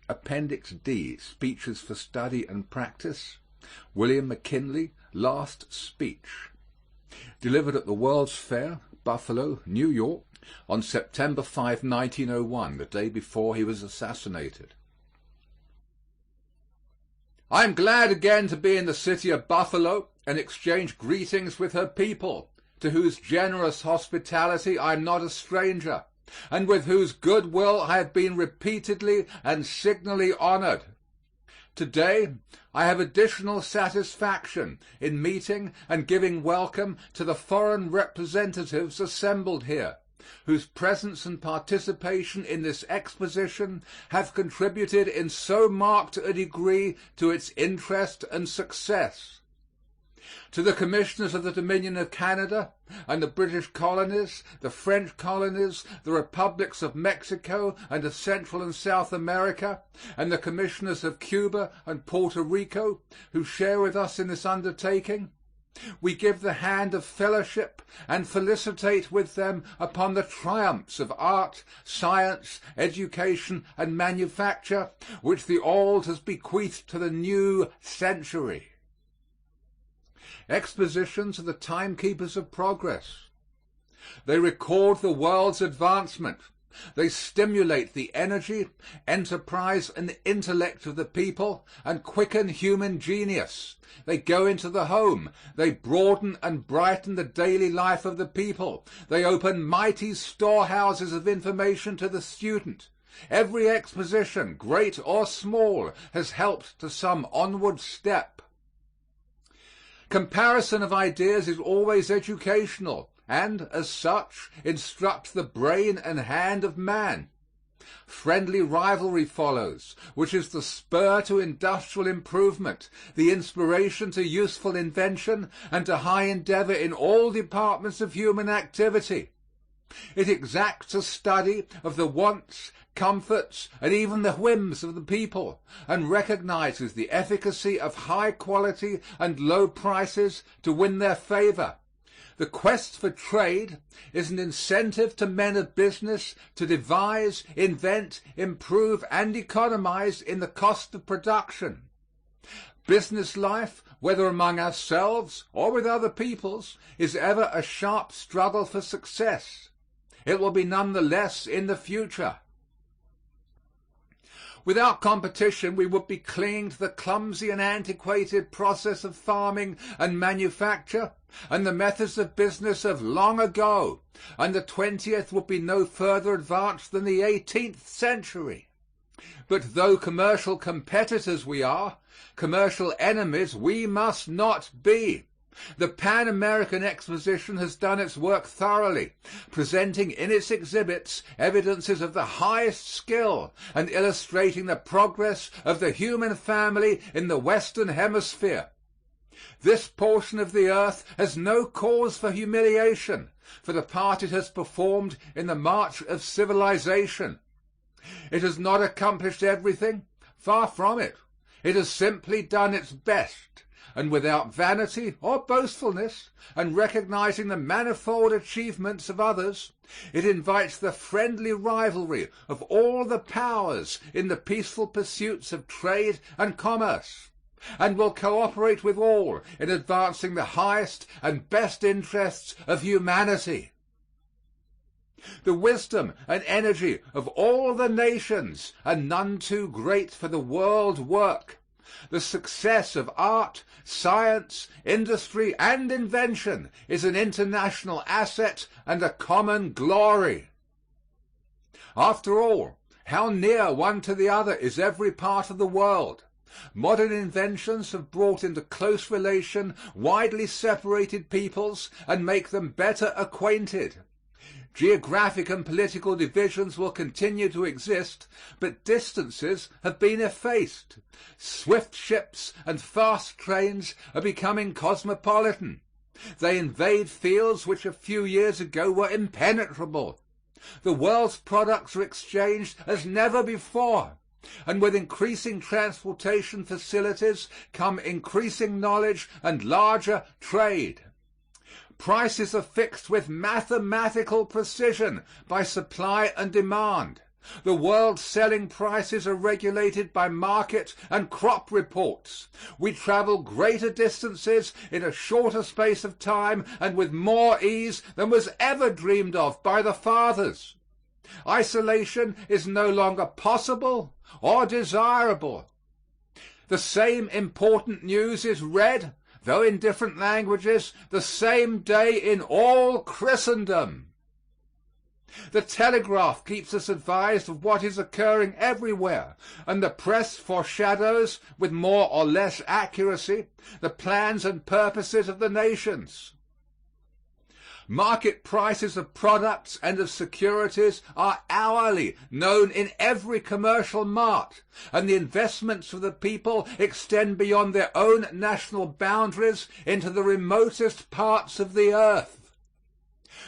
Appendix D, Speeches for Study and Practice. William McKinley, Last Speech. Delivered at the World's Fair, Buffalo, New York, on September 5, 1901, the day before he was assassinated. I am glad again to be in the city of Buffalo and exchange greetings with her people, to whose generous hospitality I am not a stranger, and with whose good will I have been repeatedly and signally honored. Today I have additional satisfaction in meeting and giving welcome to the foreign representatives assembled here, whose presence and participation in this exposition have contributed in so marked a degree to its interest and success. To the Commissioners of the Dominion of Canada and the British colonies, the French colonies, the republics of Mexico and of Central and South America, and the Commissioners of Cuba and Puerto Rico, who share with us in this undertaking, we give the hand of fellowship and felicitate with them upon the triumphs of art, science, education, and manufacture, which the old has bequeathed to the new century. Expositions are the timekeepers of progress. They record the world's advancement. They stimulate the energy, enterprise, and intellect of the people and quicken human genius. They go into the home. They broaden and brighten the daily life of the people. They open mighty storehouses of information to the student. Every exposition, great or small, has helped to some onward step. Comparison of ideas is always educational, and, as such, instructs the brain and hand of man. Friendly rivalry follows, which is the spur to industrial improvement, the inspiration to useful invention, and to high endeavor in all departments of human activity. It exacts a study of the wants, comforts, and even the whims of the people, and recognizes the efficacy of high quality and low prices to win their favor. The quest for trade is an incentive to men of business to devise, invent, improve, and economize in the cost of production. Business life, whether among ourselves or with other peoples, is ever a sharp struggle for success. It will be none the less in the future. Without competition, we would be clinging to the clumsy and antiquated process of farming and manufacture and the methods of business of long ago, and the 20th would be no further advanced than the 18th century. But though commercial competitors we are, commercial enemies we must not be. The Pan American Exposition has done its work thoroughly, presenting in its exhibits evidences of the highest skill and illustrating the progress of the human family in the Western Hemisphere. This portion of the earth has no cause for humiliation for the part it has performed in the march of civilization. It has not accomplished everything, far from it. It has simply done its best. And without vanity or boastfulness, and recognizing the manifold achievements of others, it invites the friendly rivalry of all the powers in the peaceful pursuits of trade and commerce, and will cooperate with all in advancing the highest and best interests of humanity. The wisdom and energy of all the nations are none too great for the world work. The success of art, science, industry, and invention is an international asset and a common glory. After all, how near one to the other is every part of the world. Modern inventions have brought into close relation widely separated peoples and make them better acquainted. Geographic and political divisions will continue to exist, but distances have been effaced. Swift ships and fast trains are becoming cosmopolitan. They invade fields which a few years ago were impenetrable. The world's products are exchanged as never before, and with increasing transportation facilities come increasing knowledge and larger trade. Prices are fixed with mathematical precision by supply and demand. The world's selling prices are regulated by market and crop reports. We travel greater distances in a shorter space of time and with more ease than was ever dreamed of by the fathers. Isolation is no longer possible or desirable. The same important news is read, though in different languages, the same day in all Christendom. The telegraph keeps us advised of what is occurring everywhere, and the press foreshadows, with more or less accuracy, the plans and purposes of the nations. Market prices of products and of securities are hourly known in every commercial mart, and the investments of the people extend beyond their own national boundaries into the remotest parts of the earth.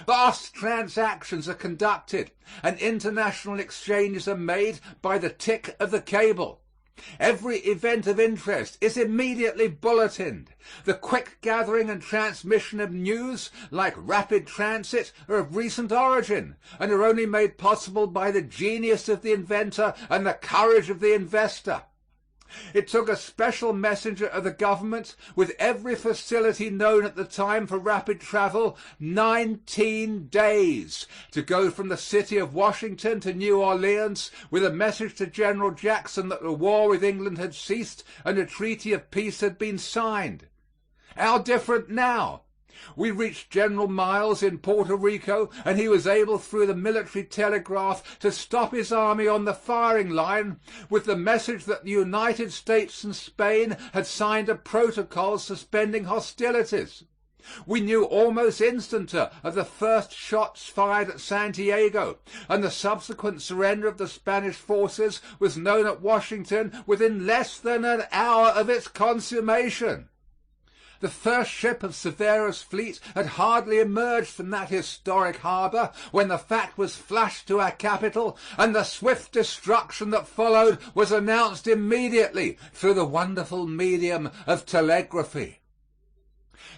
Vast transactions are conducted and international exchanges are made by the tick of the cable. Every event of interest is immediately bulletined. The quick gathering and transmission of news, like rapid transit, are of recent origin and are only made possible by the genius of the inventor and the courage of the investor. It took a special messenger of the government, with every facility known at the time for rapid travel, 19 days to go from the city of Washington to New Orleans with a message to General Jackson that the war with England had ceased and a treaty of peace had been signed. How different now! We reached General Miles in Puerto Rico, and he was able through the military telegraph to stop his army on the firing line with the message that the United States and Spain had signed a protocol suspending hostilities. We knew almost instanter of the first shots fired at Santiago, and the subsequent surrender of the Spanish forces was known at Washington within less than an hour of its consummation. The first ship of Cervera's fleet had hardly emerged from that historic harbor when the fact was flashed to our capital, and the swift destruction that followed was announced immediately through the wonderful medium of telegraphy.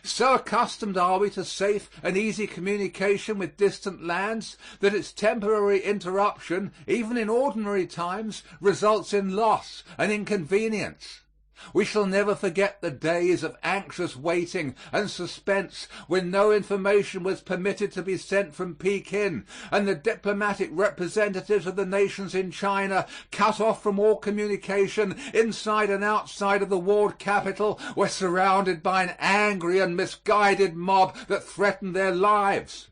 So accustomed are we to safe and easy communication with distant lands that its temporary interruption, even in ordinary times, results in loss and inconvenience. We shall never forget the days of anxious waiting and suspense when no information was permitted to be sent from Pekin, and the diplomatic representatives of the nations in China, cut off from all communication inside and outside of the walled capital, were surrounded by an angry and misguided mob that threatened their lives.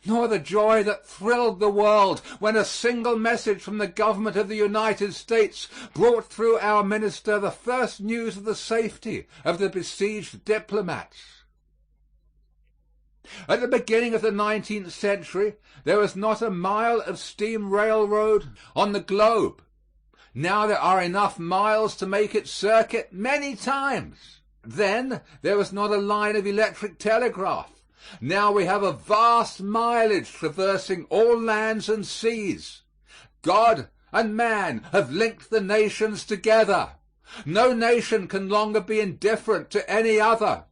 Nor the joy that thrilled the world when a single message from the government of the United States brought through our minister the first news of the safety of the besieged diplomats. At the beginning of the 19th century, there was not a mile of steam railroad on the globe. Now there are enough miles to make its circuit many times. Then there was not a line of electric telegraph. Now we have a vast mileage traversing all lands and seas. God and man have linked the nations together. No nation can longer be indifferent to any other.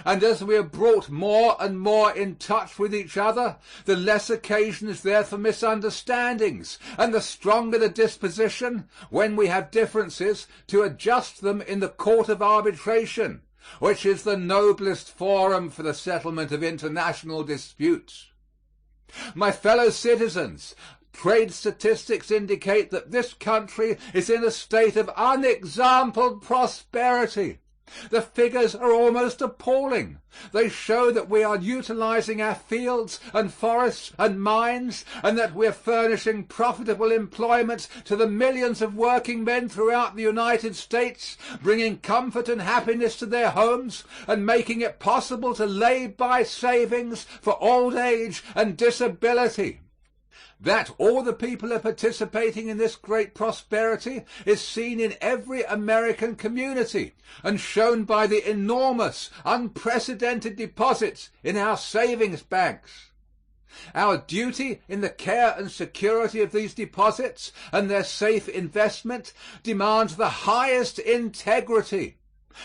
And as we are brought more and more in touch with each other, the less occasion is there for misunderstandings, and the stronger the disposition, when we have differences, to adjust them in the court of arbitration, which is the noblest forum for the settlement of international disputes. My fellow citizens, trade statistics indicate that this country is in a state of unexampled prosperity. The figures are almost appalling. They show that we are utilizing our fields and forests and mines, and that we are furnishing profitable employment to the millions of working men throughout the United States, bringing comfort and happiness to their homes, and making it possible to lay by savings for old age and disability. That all the people are participating in this great prosperity is seen in every American community and shown by the enormous, unprecedented deposits in our savings banks. Our duty in the care and security of these deposits and their safe investment demands the highest integrity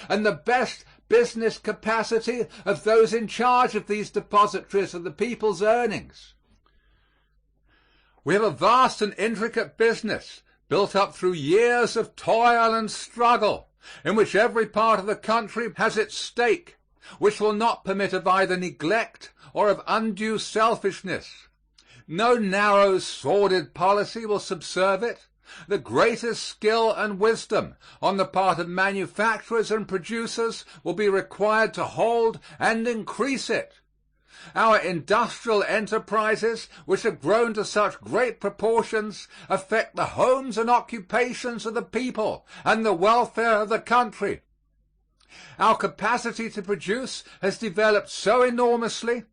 and the best business capacity of those in charge of these depositories of the people's earnings. We have a vast and intricate business built up through years of toil and struggle, in which every part of the country has its stake, which will not permit of either neglect or of undue selfishness. No narrow, sordid policy will subserve it. The greatest skill and wisdom on the part of manufacturers and producers will be required to hold and increase it. Our industrial enterprises, which have grown to such great proportions, affect the homes and occupations of the people and the welfare of the country. Our capacity to produce has developed so enormously,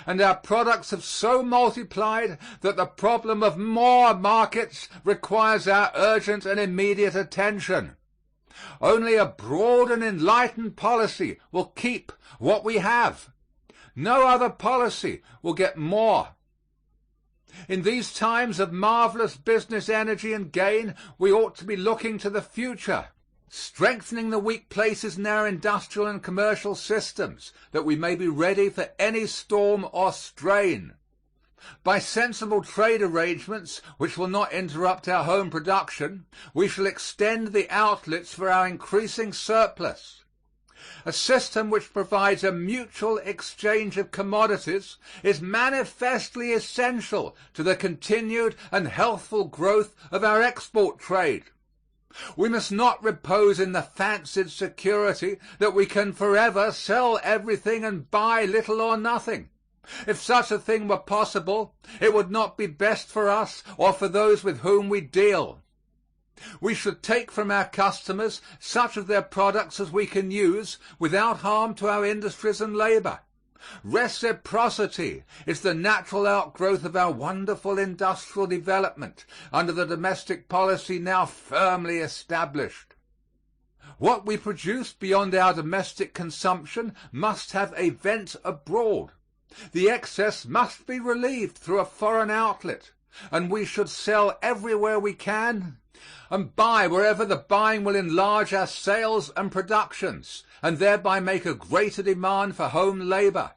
and our products have so multiplied, that the problem of more markets requires our urgent and immediate attention. Only a broad and enlightened policy will keep what we have. No other policy will get more. In these times of marvelous business energy and gain, we ought to be looking to the future, strengthening the weak places in our industrial and commercial systems, that we may be ready for any storm or strain. By sensible trade arrangements which will not interrupt our home production, we shall extend the outlets for our increasing surplus. A system which provides a mutual exchange of commodities is manifestly essential to the continued and healthful growth of our export trade. We must not repose in the fancied security that we can forever sell everything and buy little or nothing. If such a thing were possible, it would not be best for us or for those with whom we deal. We should take from our customers such of their products as we can use without harm to our industries and labor. Reciprocity is the natural outgrowth of our wonderful industrial development under the domestic policy now firmly established. What we produce beyond our domestic consumption must have a vent abroad. The excess must be relieved through a foreign outlet, and we should sell everywhere we can and buy wherever the buying will enlarge our sales and productions and thereby make a greater demand for home labor.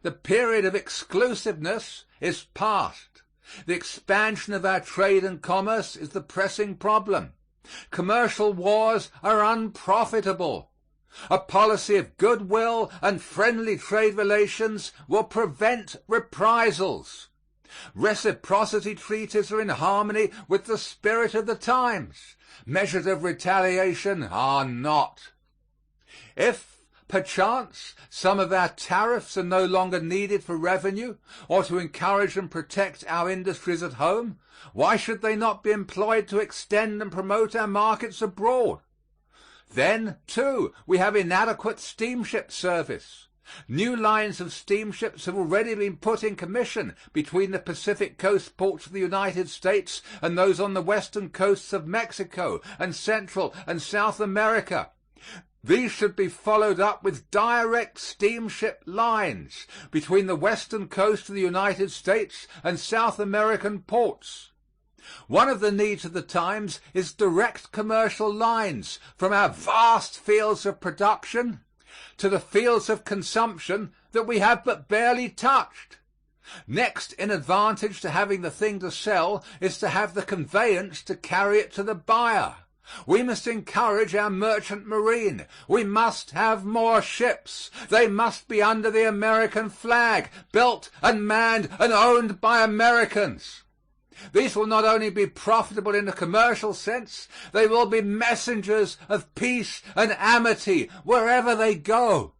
The period of exclusiveness is past. The expansion of our trade and commerce is the pressing problem. Commercial wars are unprofitable. A policy of goodwill and friendly trade relations will prevent reprisals. Reciprocity treaties are in harmony with the spirit of the times. Measures of retaliation are not. If, perchance, some of our tariffs are no longer needed for revenue or to encourage and protect our industries at home, why should they not be employed to extend and promote our markets abroad? Then, too, we have inadequate steamship service. New lines of steamships have already been put in commission between the Pacific coast ports of the United States and those on the western coasts of Mexico and Central and South America. These should be followed up with direct steamship lines between the western coast of the United States and South American ports. One of the needs of the times is direct commercial lines from our vast fields of production to the fields of consumption that we have but barely touched. Next in advantage to having the thing to sell is to have the conveyance to carry it to the buyer. We must encourage our merchant marine. We must have more ships. They must be under the American flag, built and manned and owned by Americans. These will not only be profitable in a commercial sense, they will be messengers of peace and amity wherever they go.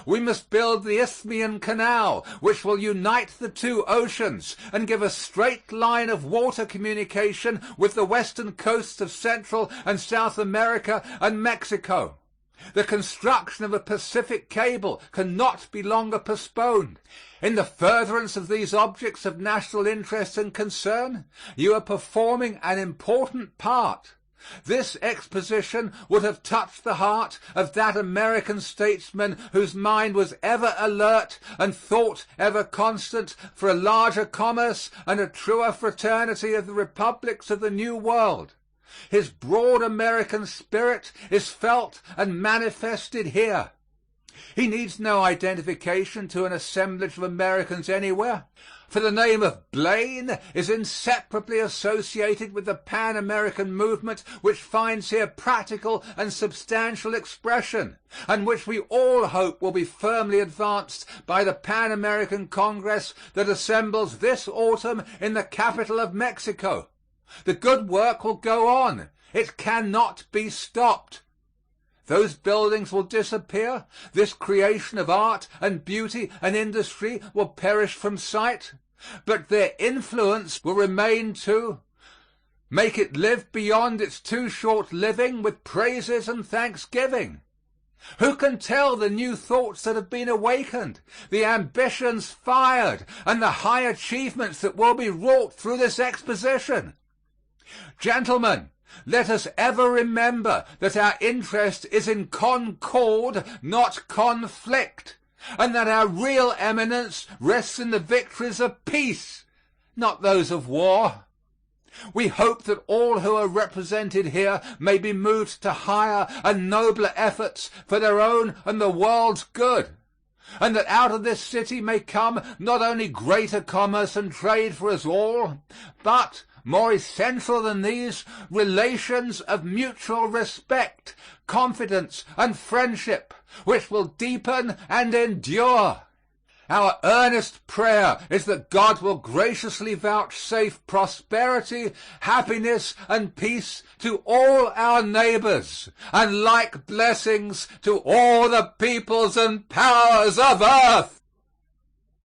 We must build the Isthmian Canal, which will unite the two oceans and give a straight line of water communication with the western coasts of Central and South America and Mexico. The construction of a Pacific cable cannot be longer postponed. In the furtherance of these objects of national interest and concern, you are performing an important part. This exposition would have touched the heart of that American statesman whose mind was ever alert and thought ever constant for a larger commerce and a truer fraternity of the republics of the New World. His broad American spirit is felt and manifested here. He needs no identification to an assemblage of Americans anywhere, For the name of Blaine is inseparably associated with the Pan-American movement, which finds here practical and substantial expression, and which we all hope will be firmly advanced by the Pan-American Congress that assembles this autumn in the capital of Mexico. The good work will go on. It cannot be stopped. Those buildings will disappear. This creation of art and beauty and industry will perish from sight. But their influence will remain to make it live beyond its too short living with praises and thanksgiving. Who can tell the new thoughts that have been awakened, the ambitions fired, and the high achievements that will be wrought through this exposition? Gentlemen, let us ever remember that our interest is in concord, not conflict, and that our real eminence rests in the victories of peace, not those of war. We hope that all who are represented here may be moved to higher and nobler efforts for their own and the world's good, and that out of this city may come not only greater commerce and trade for us all, but more essential than these, relations of mutual respect, confidence, and friendship, which will deepen and endure. Our earnest prayer is that God will graciously vouchsafe prosperity, happiness, and peace to all our neighbors, and like blessings to all the peoples and powers of earth.